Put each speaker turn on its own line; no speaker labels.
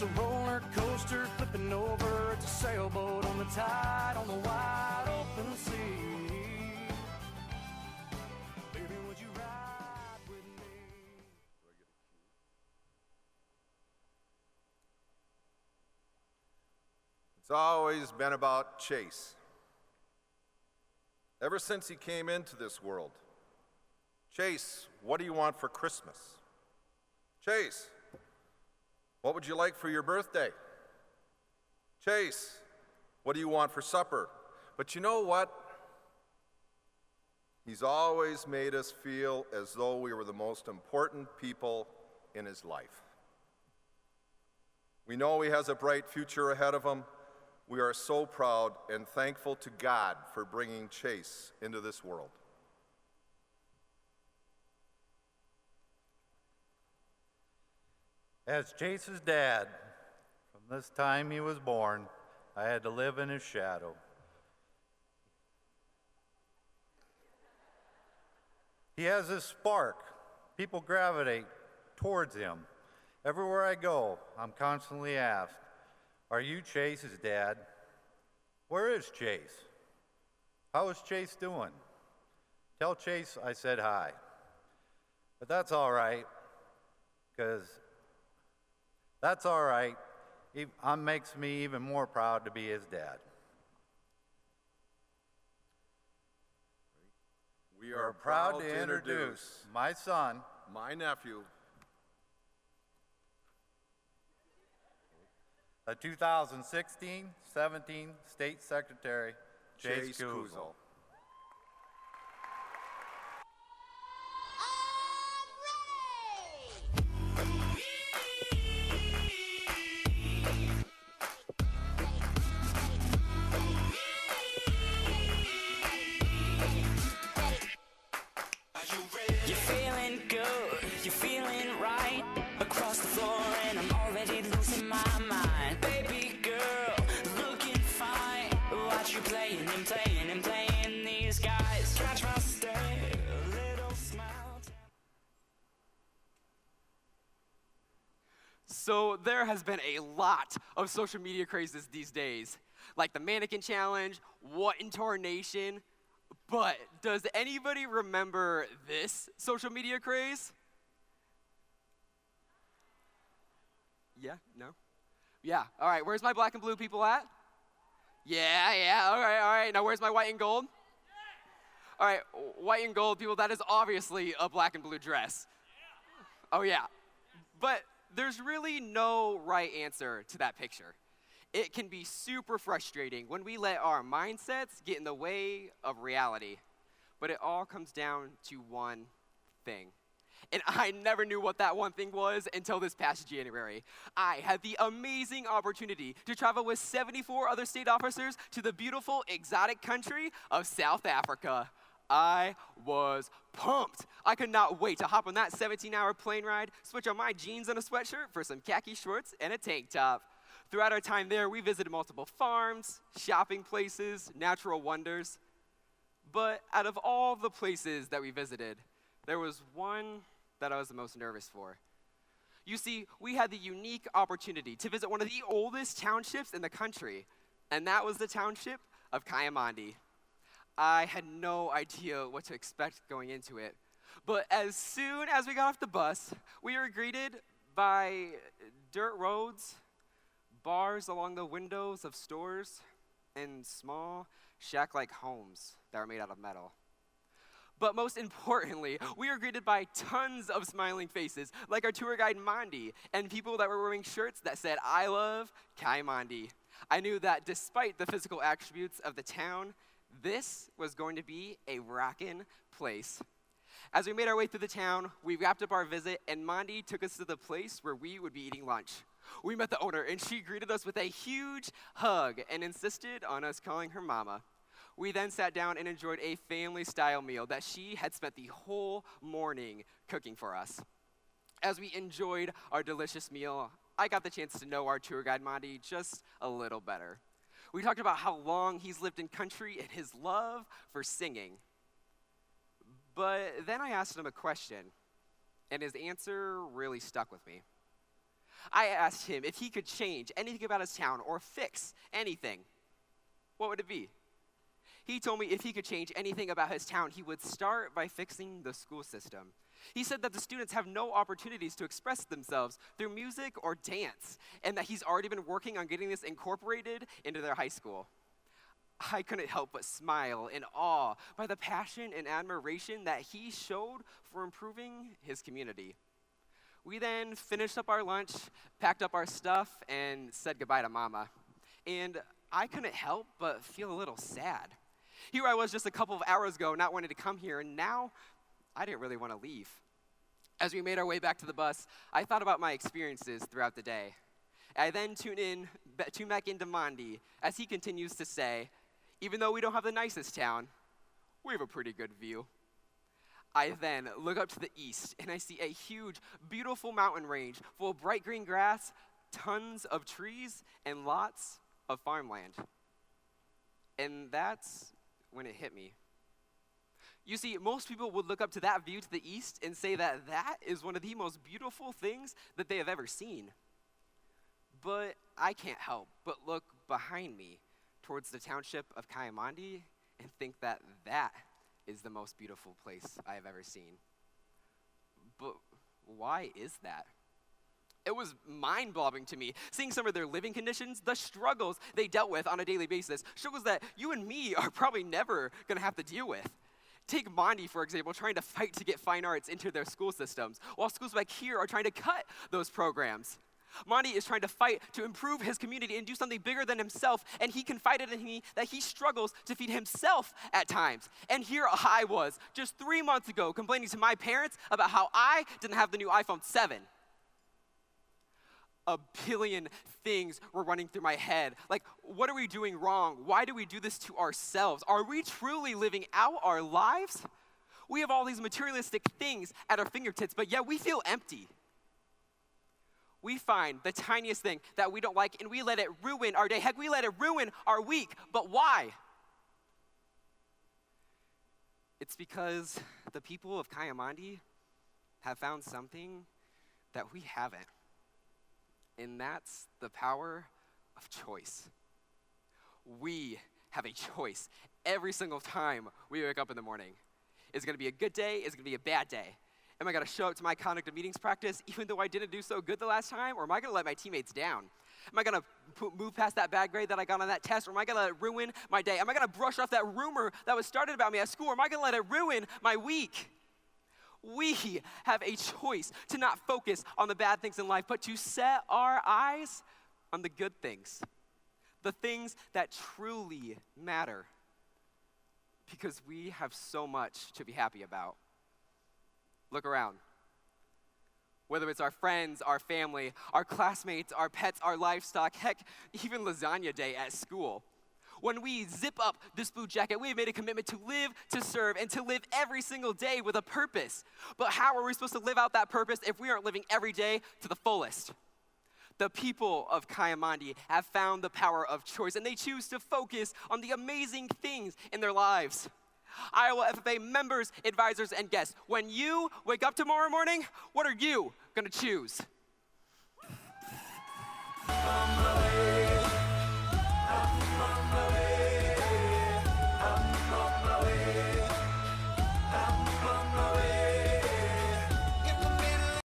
It's a roller coaster flipping over. It's a sailboat on the tide on the wide open sea. Baby, would you ride with me?
It's always been about Chase. Ever since he came into this world. Chase, what do you want for Christmas? Chase, what would you like for your birthday? Chase, what do you want for supper? But you know what? He's always made us feel as though we were the most important people in his life. We know he has a bright future ahead of him. We are so proud and thankful to God for bringing Chase into this world.
As Chase's dad, from this time he was born, I had to live in his shadow. He has this spark. People gravitate towards him. Everywhere I go, I'm constantly asked, "Are you Chase's dad? Where is Chase? How is Chase doing? Tell Chase I said hi." But that's all right, because that's all right. It makes me even more proud to be his dad.
We are proud to introduce
my son,
my nephew,
the 2016-17 State Secretary, Chase Kusel.
So there has been a lot of social media crazes these days, like the mannequin challenge, what into our nation. But does anybody remember this social media craze? Yeah, no? Yeah, all right, where's my black and blue people at? Yeah, all right. Now where's my white and gold? All right, white and gold people, that is obviously a black and blue dress. Oh yeah, but there's really no right answer to that picture. It can be super frustrating when we let our mindsets get in the way of reality. But it all comes down to one thing. And I never knew what that one thing was until this past January. I had the amazing opportunity to travel with 74 other state officers to the beautiful, exotic country of South Africa. I was pumped. I could not wait to hop on that 17-hour plane ride, switch on my jeans and a sweatshirt for some khaki shorts and a tank top. Throughout our time there, we visited multiple farms, shopping places, natural wonders. But out of all the places that we visited, there was one that I was the most nervous for. You see, we had the unique opportunity to visit one of the oldest townships in the country, and that was the township of Kayamandi. I had no idea what to expect going into it. But as soon as we got off the bus, we were greeted by dirt roads, bars along the windows of stores, and small shack-like homes that were made out of metal. But most importantly, we were greeted by tons of smiling faces, like our tour guide Mandi, and people that were wearing shirts that said, "I love Kayamandi." I knew that despite the physical attributes of the town, this was going to be a rockin' place. As we made our way through the town, we wrapped up our visit, and Mandi took us to the place where we would be eating lunch. We met the owner, and she greeted us with a huge hug and insisted on us calling her mama. We then sat down and enjoyed a family-style meal that she had spent the whole morning cooking for us. As we enjoyed our delicious meal, I got the chance to know our tour guide, Mandi, just a little better. We talked about how long he's lived in country and his love for singing. But then I asked him a question, and his answer really stuck with me. I asked him if he could change anything about his town or fix anything. What would it be? He told me if he could change anything about his town, he would start by fixing the school system. He said that the students have no opportunities to express themselves through music or dance, and that he's already been working on getting this incorporated into their high school. I couldn't help but smile in awe by the passion and admiration that he showed for improving his community. We then finished up our lunch, packed up our stuff, and said goodbye to Mama. And I couldn't help but feel a little sad. Here I was just a couple of hours ago not wanting to come here, and now I didn't really want to leave. As we made our way back to the bus, I thought about my experiences throughout the day. I then tuned back into Mondi as he continues to say, even though we don't have the nicest town, we have a pretty good view. I then look up to the east, and I see a huge, beautiful mountain range full of bright green grass, tons of trees, and lots of farmland. And that's when it hit me. You see, most people would look up to that view to the east and say that that is one of the most beautiful things that they have ever seen. But I can't help but look behind me towards the township of Kayamandi and think that that is the most beautiful place I have ever seen. But why is that? It was mind-boggling to me, seeing some of their living conditions, the struggles they dealt with on a daily basis, struggles that you and me are probably never gonna have to deal with. Take Mondi, for example, trying to fight to get fine arts into their school systems, while schools back here are trying to cut those programs. Mondi is trying to fight to improve his community and do something bigger than himself, and he confided in me that he struggles to feed himself at times. And here I was, just 3 months ago, complaining to my parents about how I didn't have the new iPhone 7. A billion things were running through my head. Like, what are we doing wrong? Why do we do this to ourselves? Are we truly living out our lives? We have all these materialistic things at our fingertips, but yet we feel empty. We find the tiniest thing that we don't like, and we let it ruin our day. Heck, we let it ruin our week. But why? It's because the people of Kayamandi have found something that we haven't. And that's the power of choice. We have a choice every single time we wake up in the morning. Is it going to be a good day? Is it going to be a bad day? Am I going to show up to my conduct of meetings practice even though I didn't do so good the last time? Or am I going to let my teammates down? Am I going to move past that bad grade that I got on that test? Or am I going to let it ruin my day? Am I going to brush off that rumor that was started about me at school? Or am I going to let it ruin my week? We have a choice to not focus on the bad things in life, but to set our eyes on the good things, the things that truly matter, because we have so much to be happy about. Look around. Whether it's our friends, our family, our classmates, our pets, our livestock, heck, even lasagna day at school. When we zip up this blue jacket, we have made a commitment to live, to serve, and to live every single day with a purpose. But how are we supposed to live out that purpose if we aren't living every day to the fullest? The people of Kayamandi have found the power of choice, and they choose to focus on the amazing things in their lives. Iowa FFA members, advisors, and guests, when you wake up tomorrow morning, what are you going to choose?